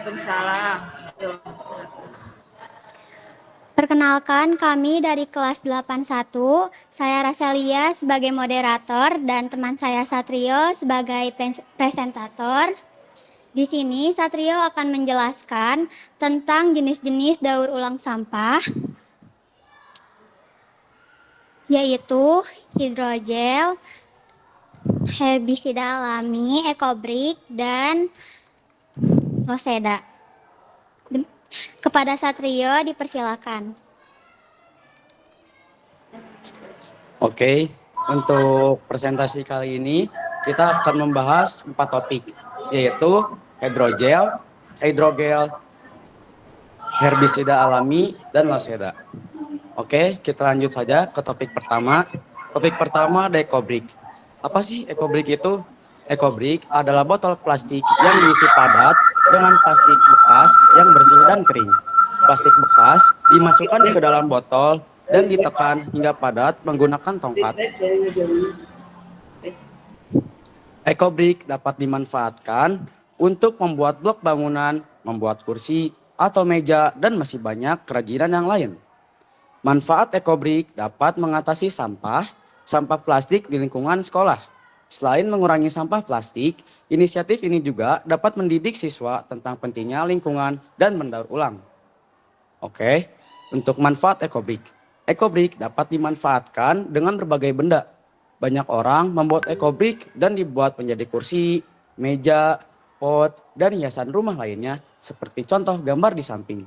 Waalaikumsalam. Perkenalkan, kami dari kelas 81. Saya Raselia sebagai moderator dan teman saya Satrio sebagai presentator. Di sini Satrio akan menjelaskan tentang jenis-jenis daur ulang sampah, yaitu hidrogel, herbisida alami, ekobrik, dan loseda. Kepada Satrio dipersilakan. Oke, untuk presentasi kali ini kita akan membahas 4 topik, yaitu hidrogel, herbisida alami, dan loseda. Oke, kita lanjut saja ke topik pertama. Topik pertama ada ekobrik. Apa sih ekobrik itu? Ekobrik adalah botol plastik yang diisi padat dengan plastik bekas yang bersih dan kering. Plastik bekas dimasukkan ke dalam botol dan ditekan hingga padat menggunakan tongkat. Ekobrik dapat dimanfaatkan untuk membuat blok bangunan, membuat kursi atau meja, dan masih banyak kerajinan yang lain. Manfaat ekobrik dapat mengatasi sampah plastik di lingkungan sekolah. Selain mengurangi sampah plastik, inisiatif ini juga dapat mendidik siswa tentang pentingnya lingkungan dan mendaur ulang. Oke, untuk manfaat ekobrik. Ekobrik dapat dimanfaatkan dengan berbagai benda. Banyak orang membuat ekobrik dan dibuat menjadi kursi, meja, pot, dan hiasan rumah lainnya seperti contoh gambar di samping.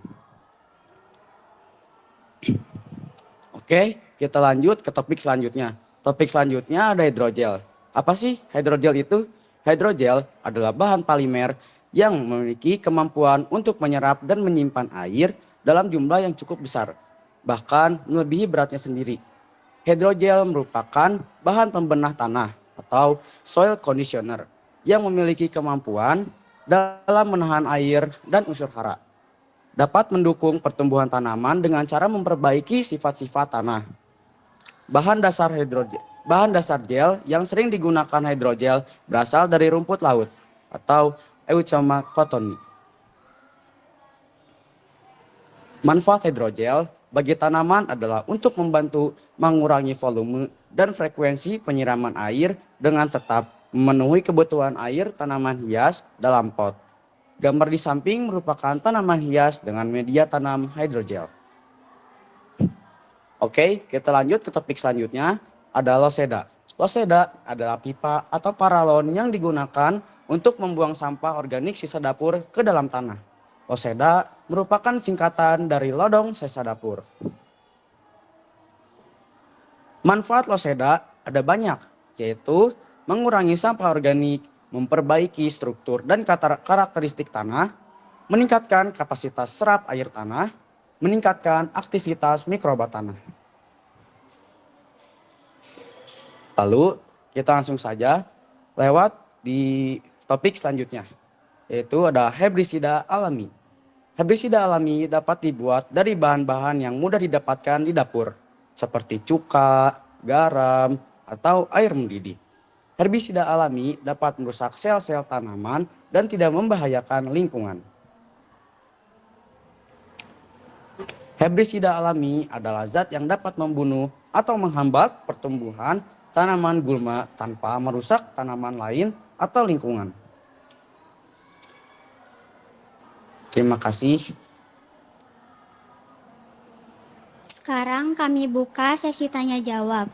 Oke, kita lanjut ke topik selanjutnya. Topik selanjutnya ada hidrogel. Apa sih hidrogel itu? Hidrogel adalah bahan polimer yang memiliki kemampuan untuk menyerap dan menyimpan air dalam jumlah yang cukup besar, bahkan melebihi beratnya sendiri. Hidrogel merupakan bahan pembenah tanah atau soil conditioner yang memiliki kemampuan dalam menahan air dan unsur hara. Dapat mendukung pertumbuhan tanaman dengan cara memperbaiki sifat-sifat tanah. Bahan dasar gel yang sering digunakan hidrogel berasal dari rumput laut atau Euchoma cottoni. Manfaat hidrogel bagi tanaman adalah untuk membantu mengurangi volume dan frekuensi penyiraman air dengan tetap memenuhi kebutuhan air tanaman hias dalam pot. Gambar di samping merupakan tanaman hias dengan media tanam hidrogel. Oke, kita lanjut ke topik selanjutnya, ada loseda. Loseda adalah pipa atau paralon yang digunakan untuk membuang sampah organik sisa dapur ke dalam tanah. Loseda merupakan singkatan dari lodong sisa dapur. Manfaat loseda ada banyak, yaitu mengurangi sampah organik, memperbaiki struktur dan karakteristik tanah, meningkatkan kapasitas serap air tanah, meningkatkan aktivitas mikroba tanah. Lalu kita langsung saja lewat di topik selanjutnya, yaitu ada herbisida alami. Herbisida alami dapat dibuat dari bahan-bahan yang mudah didapatkan di dapur, seperti cuka, garam, atau air mendidih. Herbisida alami dapat merusak sel-sel tanaman dan tidak membahayakan lingkungan. Herbisida alami adalah zat yang dapat membunuh atau menghambat pertumbuhan tanaman gulma tanpa merusak tanaman lain atau lingkungan. Terima kasih. Sekarang kami buka sesi tanya jawab.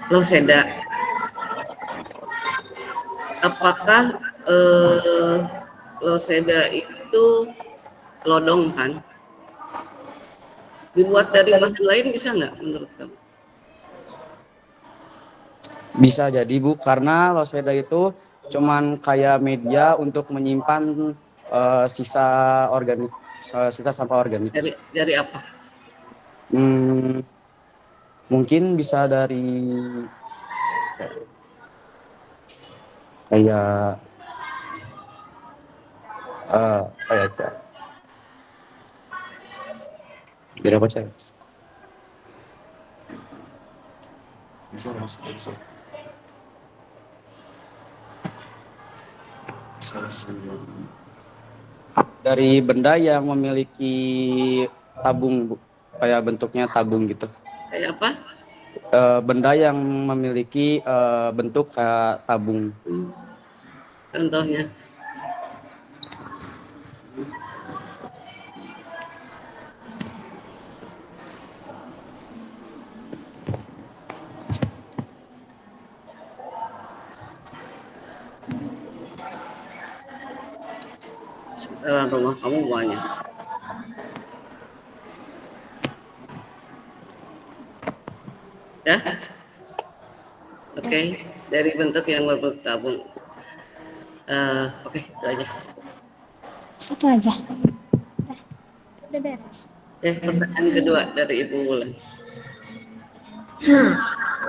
Loseda. Apakah loseda itu lodong kan? Dibuat dari bahan lain bisa nggak menurut kamu? Bisa jadi Bu, karena loseda itu cuman kayak media untuk menyimpan sisa organik, sisa sampah organik. Dari apa? Mungkin bisa dari kayak Apa ya, Cak? Jadi apa, Cak? Bisa. Dari benda yang memiliki tabung, Bu. Kayak bentuknya tabung gitu. Kayak apa? Benda yang memiliki bentuk kayak tabung. Contohnya. Sekitaran rumah kamu banyak. Ya? Oke, dari bentuk yang berbentuk tabung. Oke, itu aja. Satu aja. Udah beres. Pertanyaan kedua dari Ibu Wulan.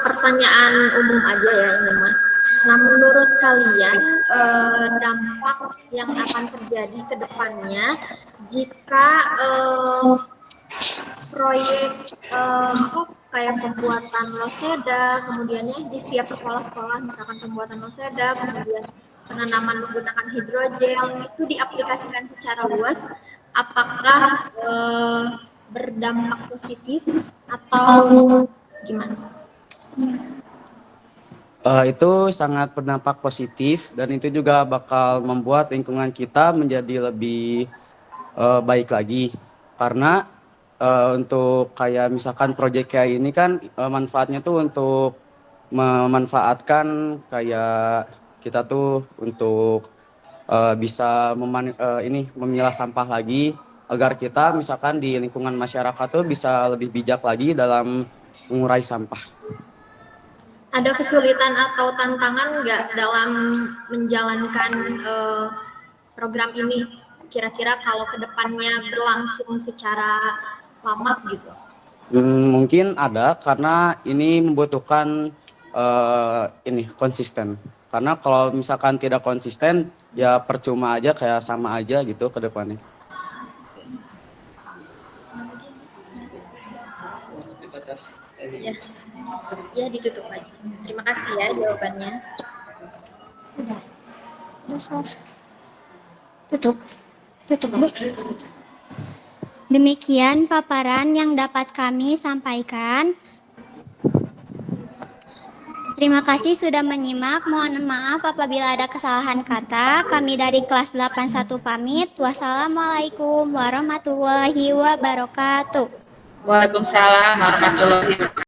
Pertanyaan umum aja ya ini mah. Nah, menurut kalian dampak yang akan terjadi ke depannya jika proyek kayak pembuatan loseda, kemudiannya di setiap sekolah-sekolah misalkan pembuatan loseda, kemudian penanaman menggunakan hidrogel itu diaplikasikan secara luas, apakah berdampak positif atau gimana? Itu sangat berdampak positif dan itu juga bakal membuat lingkungan kita menjadi lebih baik lagi. Karena untuk kayak misalkan proyek kayak ini kan manfaatnya tuh untuk memanfaatkan kayak kita tuh untuk bisa memilah sampah lagi agar kita misalkan di lingkungan masyarakat tuh bisa lebih bijak lagi dalam mengurai sampah. Ada kesulitan atau tantangan nggak dalam menjalankan program ini? Kira-kira kalau kedepannya berlangsung secara lama gitu? Mungkin ada karena ini membutuhkan ini konsisten. Karena kalau misalkan tidak konsisten ya percuma aja kayak sama aja gitu ke depannya. Ya, ya ditutup aja. Terima kasih ya jawabannya. Udah selesai. Tutup. Bu. Demikian paparan yang dapat kami sampaikan. Terima kasih sudah menyimak. Mohon maaf apabila ada kesalahan kata. Kami dari kelas 81 pamit. Wassalamualaikum warahmatullahi wabarakatuh. Waalaikumsalam warahmatullahi wabarakatuh.